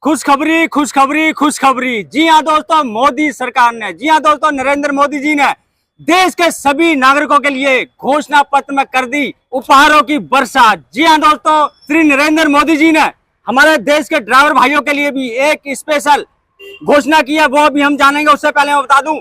खुशखबरी खुशखबरी खुशखबरी। जी हाँ दोस्तों, मोदी सरकार ने, जी हाँ दोस्तों, नरेंद्र मोदी जी ने देश के सभी नागरिकों के लिए घोषणा पत्र में कर दी उपहारों की वर्षा। जी हाँ दोस्तों, श्री नरेंद्र मोदी जी ने हमारे देश के ड्राइवर भाइयों के लिए भी एक स्पेशल घोषणा की है, वो भी हम जानेंगे। उससे पहले मैं बता दूं,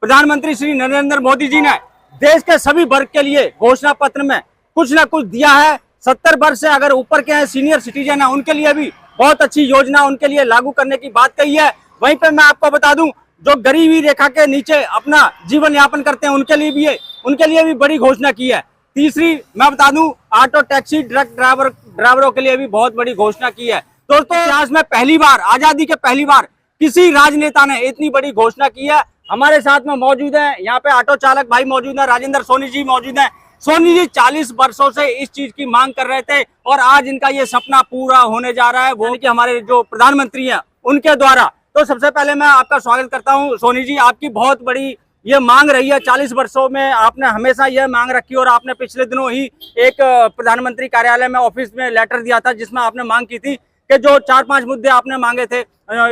प्रधानमंत्री श्री नरेंद्र मोदी जी ने देश के सभी वर्ग के लिए घोषणा पत्र में कुछ ना कुछ दिया है। 70 वर्ष से अगर ऊपर के हैं, सीनियर सिटीजन है, उनके लिए भी बहुत अच्छी योजना उनके लिए लागू करने की बात कही है। वहीं पे मैं आपको बता दूं, जो गरीबी रेखा के नीचे अपना जीवन यापन करते हैं उनके लिए भी बड़ी घोषणा की है। तीसरी मैं बता दूं, ऑटो टैक्सी ट्रक ड्राइवरों के लिए भी बहुत बड़ी घोषणा की है। दोस्तों, इतिहास में पहली बार, आजादी के पहली बार किसी राजनेता ने इतनी बड़ी घोषणा की है। हमारे साथ में मौजूद है यहाँ पे ऑटो चालक भाई मौजूद है, राजेंद्र सोनी जी मौजूद है। सोनी जी 40 वर्षों से इस चीज की मांग कर रहे थे और आज इनका ये सपना पूरा होने जा रहा है, वो कि हमारे जो प्रधानमंत्री हैं उनके द्वारा। तो सबसे पहले मैं आपका स्वागत करता हूं सोनी जी। आपकी बहुत बड़ी ये मांग रही है, 40 वर्षों में आपने हमेशा यह मांग रखी और आपने पिछले दिनों ही एक प्रधानमंत्री कार्यालय में ऑफिस में लेटर दिया था जिसमें आपने मांग की थी कि जो 4-5 मुद्दे आपने मांगे थे,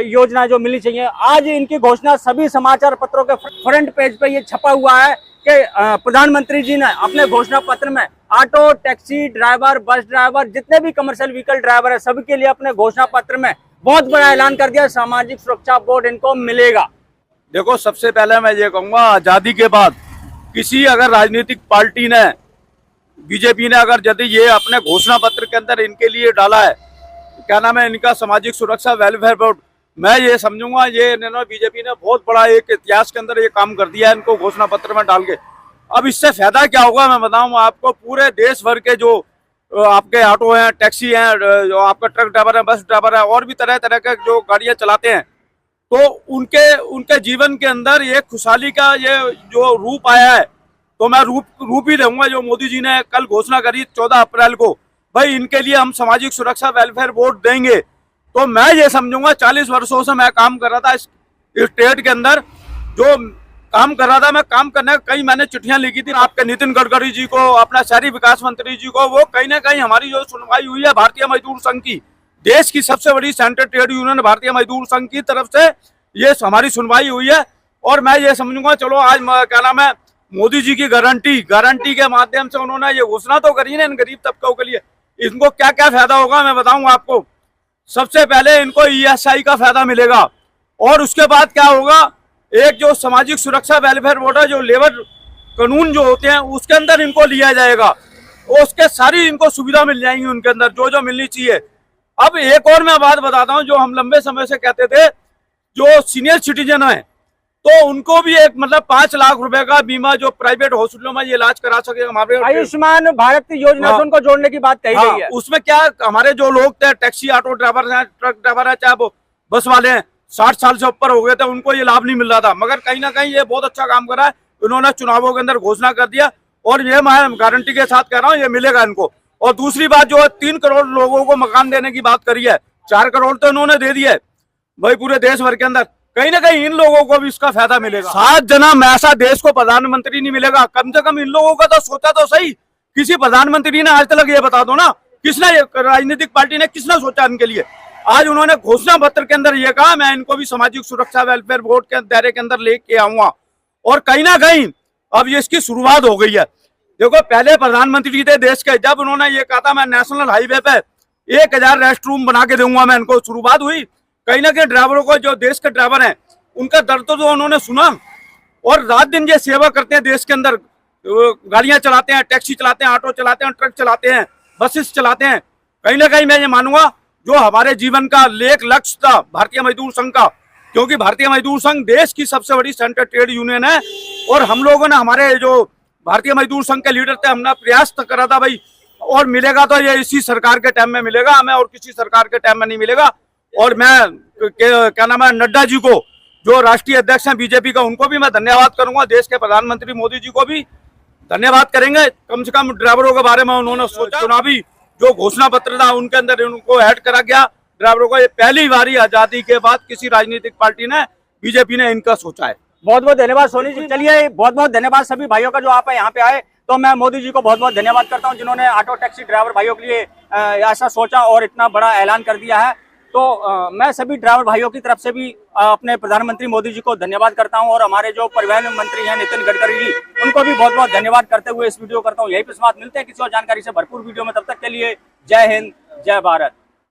योजना जो मिलनी चाहिए। आज इनकी घोषणा सभी समाचार पत्रों के फ्रंट पेज पे ये छपा हुआ है कि प्रधानमंत्री जी ने अपने घोषणा पत्र में auto taxi driver, bus driver, जितने भी कमर्शियल व्हीकल ड्राइवर है, सभी के लिए अपने घोषणा पत्र में बहुत बड़ा ऐलान कर दिया, सामाजिक सुरक्षा बोर्ड इनको मिलेगा। देखो, सबसे पहले मैं ये कहूंगा, आजादी के बाद किसी अगर राजनीतिक पार्टी ने, बीजेपी ने अगर यदि ये अपने घोषणा पत्र के अंदर इनके लिए डाला है, क्या नाम है इनका, सामाजिक सुरक्षा वेलफेयर बोर्ड, मैं ये समझूंगा ये बीजेपी ने बहुत बड़ा एक इतिहास के अंदर ये काम कर दिया है इनको घोषणा पत्र में डाल के। अब इससे फायदा क्या होगा मैं बताऊं आपको। पूरे देश भर के जो आपके ऑटो हैं, टैक्सी हैं, जो आपका ट्रक ड्राइवर है, बस ड्राइवर है, और भी तरह तरह के जो गाड़ियां चलाते हैं, तो उनके जीवन के अंदर ये खुशहाली का ये जो रूप आया है, तो मैं रूप ही रहूंगा जो मोदी जी ने कल घोषणा करी 14 अप्रैल को, भाई इनके लिए हम सामाजिक सुरक्षा वेलफेयर बोर्ड देंगे। तो मैं ये समझूंगा 40 वर्षों से मैं काम कर रहा था इस स्टेट के अंदर, जो काम कर रहा था, मैं काम करने कई मैंने चिट्ठियां लिखी थी आपके नितिन गडकरी जी को, अपना शहरी विकास मंत्री जी को। वो कहीं ना कहीं हमारी जो सुनवाई हुई है भारतीय मजदूर संघ की, देश की सबसे बड़ी सेंट्रल ट्रेड यूनियन भारतीय मजदूर संघ की तरफ से ये हमारी सुनवाई हुई है। और मैं ये समझूंगा, चलो आज क्या नाम है, मोदी जी की गारंटी के माध्यम से उन्होंने ये घोषणा तो करी है इन गरीब तबकों के लिए। इनको क्या क्या फायदा होगा मैं बताऊंगा आपको। सबसे पहले इनको ESI का फायदा मिलेगा, और उसके बाद क्या होगा, एक जो सामाजिक सुरक्षा वेलफेयर बोर्ड है, जो लेबर कानून जो होते हैं उसके अंदर इनको लिया जाएगा, और उसके सारी इनको सुविधा मिल जाएंगी उनके अंदर जो जो मिलनी चाहिए। अब एक और मैं बात बताता हूँ, जो हम लंबे समय से कहते थे, जो सीनियर सिटीजन है तो उनको भी एक मतलब 5 लाख रुपए का बीमा जो प्राइवेट हॉस्पिटलों में ये इलाज करा सके। हमारे आयुष्मान भारत योजना से उनको जोड़ने की बात कही गई है। उसमें क्या हमारे जो लोग थे, टैक्सी ऑटो ड्राइवर हैं, ट्रक ड्राइवर है, चाहे वो बस वाले हैं, 60 साल से ऊपर हो गए थे, उनको ये लाभ नहीं मिल रहा था। मगर कहीं ना कहीं ये बहुत अच्छा काम कर रहा है, उन्होंने चुनावों के अंदर घोषणा कर दिया, और ये मैं गारंटी के साथ कह रहा हूँ ये मिलेगा इनको। और दूसरी बात, जो 3 करोड़ लोगों को मकान देने की बात करी है, 4 करोड़ तो इन्होंने दे दिया है भाई पूरे देश भर के अंदर। कहीं ना कहीं इन लोगों को भी इसका फायदा मिलेगा। 7 जन्म ऐसा देश को प्रधानमंत्री नहीं मिलेगा, कम से कम इन लोगों का तो सोचा तो सही। किसी प्रधानमंत्री ने आज तक ये बता दो ना, किसने, राजनीतिक पार्टी ने किसने सोचा इनके लिए। आज उन्होंने घोषणा पत्र के अंदर ये कहा, मैं इनको भी सामाजिक सुरक्षा वेलफेयर बोर्ड के दायरे के अंदर लेके आऊंगा। और कहीं ना कहीं अब ये इसकी शुरुआत हो गई है। देखो, पहले प्रधानमंत्री थे देश के, जब उन्होंने ये कहा था मैं नेशनल हाईवे पे 1000 रेस्ट रूम बना के दूंगा, मैं इनको शुरुआत हुई। कहीं ना कहीं ड्राइवरों को, जो देश के ड्राइवर हैं, उनका दर्द तो उन्होंने सुना, और रात दिन ये सेवा करते हैं देश के अंदर, गाड़ियां चलाते हैं, टैक्सी चलाते हैं, ऑटो चलाते हैं, ट्रक चलाते हैं, बसेस चलाते हैं। कहीं ना कहीं मैं ये मानूंगा जो हमारे जीवन का एक लक्ष्य था भारतीय मजदूर संघ का, क्योंकि भारतीय मजदूर संघ देश की सबसे बड़ी सेंट्रल ट्रेड यूनियन है, और हम लोगों ने, हमारे जो भारतीय मजदूर संघ के लीडर थे, हमने प्रयास करा था भाई, और मिलेगा तो ये इसी सरकार के टाइम में मिलेगा हमें, और किसी सरकार के टाइम में नहीं मिलेगा। और मैं क्या नाम है, नड्डा जी को, जो राष्ट्रीय अध्यक्ष हैं बीजेपी का, उनको भी मैं धन्यवाद करूंगा। देश के प्रधानमंत्री मोदी जी को भी धन्यवाद करेंगे, कम से कम ड्राइवरों के बारे में उन्होंने सोचा। चुनावी जो घोषणा पत्र था उनके अंदर उनको ऐड करा गया ड्राइवरों को। ये पहली बारी आजादी के बाद किसी राजनीतिक पार्टी ने, बीजेपी ने इनका सोचा है। बहुत बहुत धन्यवाद सोनी जी। चलिए, बहुत बहुत धन्यवाद सभी भाइयों का जो आप यहाँ पे आए। तो मैं मोदी जी को बहुत बहुत धन्यवाद करता हूँ जिन्होंने ऑटो टैक्सी ड्राइवर भाइयों के लिए ऐसा सोचा और इतना बड़ा ऐलान कर दिया है। तो मैं सभी ड्राइवर भाइयों की तरफ से भी अपने प्रधानमंत्री मोदी जी को धन्यवाद करता हूं और हमारे जो परिवहन मंत्री हैं नितिन गडकरी जी, उनको भी बहुत बहुत धन्यवाद करते हुए इस वीडियो करता हूं। यही पे समाप्त, मिलते हैं किसी और जानकारी से भरपूर वीडियो में, तब तक के लिए जय हिंद, जय भारत।